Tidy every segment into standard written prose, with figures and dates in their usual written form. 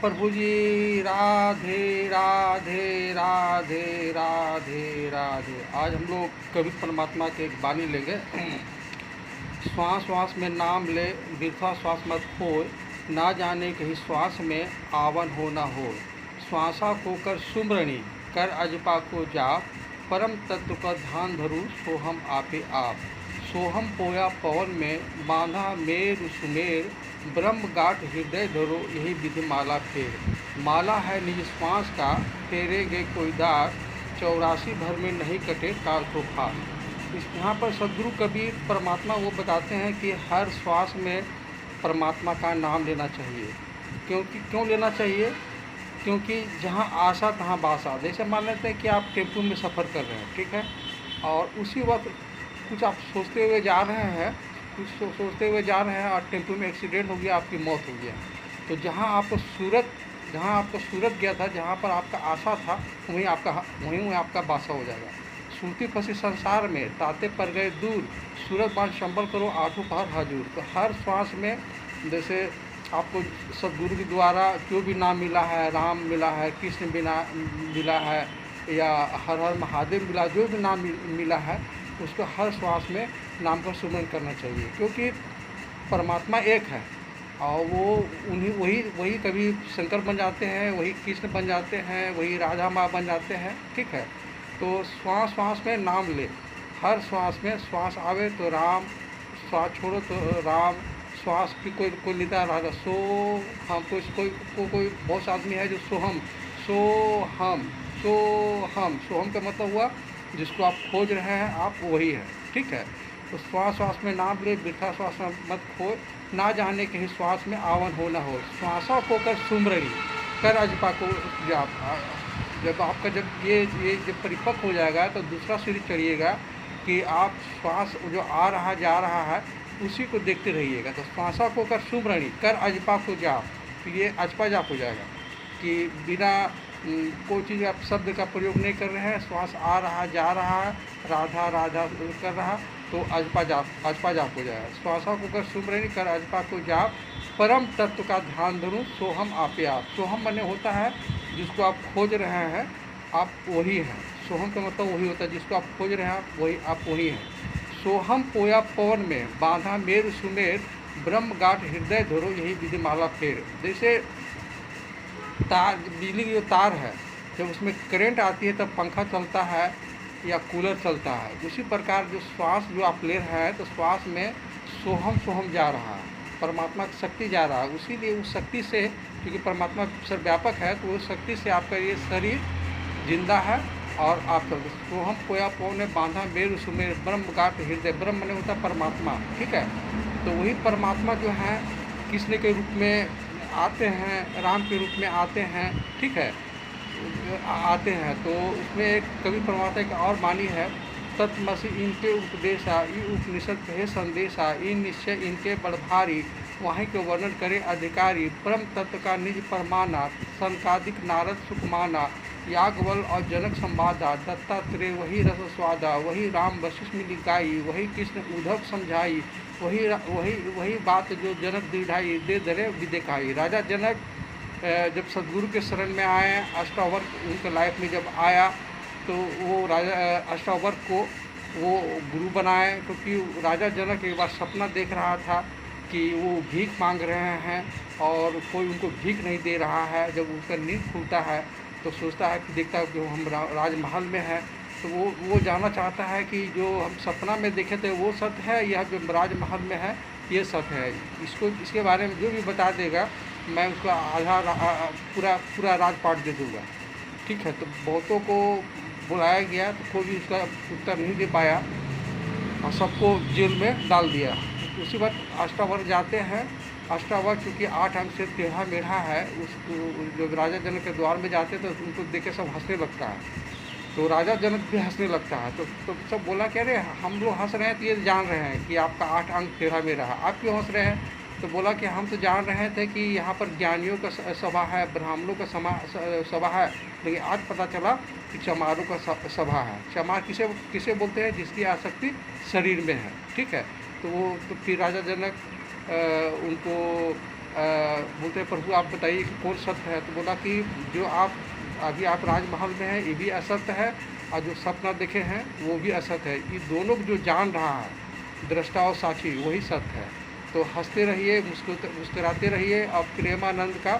प्रभु जी। राधे राधे राधे राधे राधे। आज हम लोग कबीर परमात्मा के एक बानी लेंगे। श्वास श्वास में नाम ले, बिरथा श्वास मत खोए, ना जाने कहीं श्वास में आवन हो ना हो। श्वासा को कर सुमरणी, कर अजपा को जाप, परम तत्व का ध्यान धरू, सोहम आपे आप। सोहम पोया पवन में, बांधा मेरु सुमेर, ब्रह्म गाठ हृदय धरो, यही विधि माला फेर। माला है निज श्वास का, फेरे गए कोई दाग, 84 भर में नहीं कटे काल तो फास। यहाँ पर सदगुरु कबीर परमात्मा वो बताते हैं कि हर श्वास में परमात्मा का नाम लेना चाहिए। क्यों लेना चाहिए? क्योंकि जहाँ आशा तहाँ बासा। जैसे मान लेते हैं कि आप टेम्पो में सफ़र कर रहे हैं, ठीक है, और उसी वक्त कुछ आप सोचते हुए जा रहे हैं, और टेम्पो में एक्सीडेंट हो गया, आपकी मौत हो गया। तो जहाँ आपको सूरत गया था, जहाँ पर आपका आशा था, वहीं आपका बासा हो जाएगा। सूरती फंसी संसार में, ताते पर गए दूर, सूरत बांध संभल करो, आठों पहर हजूर। तो हर श्वास में जैसे आपको सदगुरु के द्वारा जो भी नाम मिला है, राम मिला है, कृष्ण मिला है, या हर हर महादेव मिला, जो भी नाम मिला है, उसको हर श्वास में नाम का सुमरन करना चाहिए। क्योंकि परमात्मा एक है, और वो वही कभी शंकर बन जाते हैं, वही कृष्ण बन जाते हैं, वही राधा माँ बन जाते हैं, ठीक है। तो श्वास श्वास में नाम ले, हर श्वास में श्वास आवे तो राम, श्वास छोड़ो तो राम। श्वास की कोई निदा राधा सो हम, कोई बहुत आदमी है जो सोहम सोहम का मतलब हुआ जिसको आप खोज रहे हैं, आप वही है, ठीक है। तो श्वास श्वास में नाम ले, बिरथा श्वास में मत खोए, ना जाने कहीं श्वास में आवन हो ना हो। श्वासों को कर सुमरणी, कर अजपा को जाप। जब आपका ये जब परिपक्व हो जाएगा तो दूसरा सीढ़ी चढ़िएगा कि आप श्वास जो आ रहा जा रहा है उसी को देखते रहिएगा। तो श्वासा को कर सुमरणी, कर अजपा को जाप। तो ये अजपा जाप हो जाएगा कि बिना कोई चीज़ आप शब्द का प्रयोग नहीं कर रहे हैं, श्वास आ रहा जा रहा है, राधा राधा कर रहा, तो अजपा जाप हो जाएगा। श्वासा को कर सुमरणी, कर अजपा को जाप, परम तत्व का ध्यान धरूँ, सोहम आपे आप। सोहम माने होता है जिसको आप खोज रहे हैं, आप वही हैं। सोहम का मतलब वही होता है जिसको आप खोज रहे हैं, आप वही हैं। सोहम पोया पवन में, बांधा मेरु सुमेर, ब्रह्म गाठ हृदय धरो, यही विधि माला फेर। जैसे तार, बिजली की जो तार है, जब उसमें करंट आती है तब पंखा चलता है या कूलर चलता है, उसी प्रकार जो श्वास जो आप ले रहे हैं, तो श्वास में सोहम जा रहा है, परमात्मा की शक्ति जा रहा है। उसीलिए उस शक्ति से, क्योंकि परमात्मा सर्वव्यापक है, तो उस शक्ति से आपका ये शरीर जिंदा है और आप चलते। सोहम पोया पवन में, बांधा मेरु सुमेर, ब्रह्म गाठ हृदय। ब्रह्म माने होता है परमात्मा, ठीक है। तो वही परमात्मा जो है कृष्ण के रूप में आते हैं, राम के रूप में आते हैं, ठीक है, आते हैं। तो उसमें एक कवि परमात्मा एक और वाणी है, तत्मसी इनके उपदेशा, ई उपनिषद कहे संदेशा, इन निश्चय इनके बड़भारी, वहीं के वर्णन करे अधिकारी। परम तत्व का निज परमाना, सनकादिक नारद सुखमाना, याज्ञवल्क्य और जनक संवादा। दत्तात्रेय वही रस स्वादा, वही राम वशिष्ठ मिली गाई, वही कृष्ण उद्धव समझाई, वही बात जो जनक दृढ़ाई, दे धरे विदेखाई। राजा जनक जब सदगुरु के शरण में आए, अष्टावक्र उनके लाइफ में जब आया, तो वो राजा अष्टावक्र को वो गुरु बनाए। क्योंकि राजा जनक एक बार सपना देख रहा था कि वो भीख मांग रहे हैं और कोई उनको भीख नहीं दे रहा है। जब उसका नींद खुलता है तो सोचता है कि देखता है कि हम राजमहल में है, तो वो जानना चाहता है कि जो हम सपना में देखे थे वो सत्य है, यह जो राजमहल में है ये सत्य है। इसके बारे में जो भी बता देगा, मैं उसका पूरा राजपाट दे दूँगा, ठीक है। तो बहुतों को बुलाया गया, तो कोई भी उसका उत्तर नहीं दे पाया और सबको जेल में डाल दिया। उसी वक्त अष्टावक्र जाते हैं। अष्टावक्र चूँकि 8 अंग से टेढ़ा मेढ़ा है, उसको जब राजा जनक के द्वार में जाते तो उनको देख के सब हंसने लगता है। तो राजा जनक भी हंसने लगता है। तो सब बोला कि अरे हम लोग हंस रहे हैं तो ये जान रहे हैं कि आपका 8 अंग टेढ़ा मेढ़ा है, आप क्यों हंस रहे हैं? तो बोला कि हम तो जान रहे थे कि यहाँ पर ज्ञानियों का सभा है, ब्राह्मणों का सभा है, लेकिन आज पता चला कि चमारों का सभा है। चमार किसे बोलते हैं? जिसकी आसक्ति शरीर में है, ठीक है। तो फिर राजा जनक उनको बोलते हैं प्रभु आप बताइए कि कौन सत्य है। तो बोला कि जो आप अभी आप राजमहल में हैं ये भी असत्य है, और जो सपना देखे हैं वो भी असत्य है। ये दोनों जो जान रहा है, दृष्टा और साक्षी, वही सत्य है। तो हंसते रहिए, मुस्कुराते रहिए, और प्रेमानंद का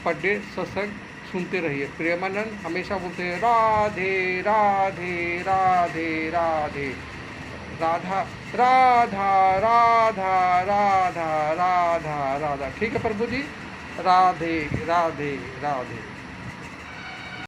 पर डे सत्संग सुनते रहिए। प्रेमानंद हमेशा बोलते हैं राधे राधे राधे राधे, राधा राधा राधा राधा राधा राधा। ठीक है प्रभु जी, राधे राधे राधे।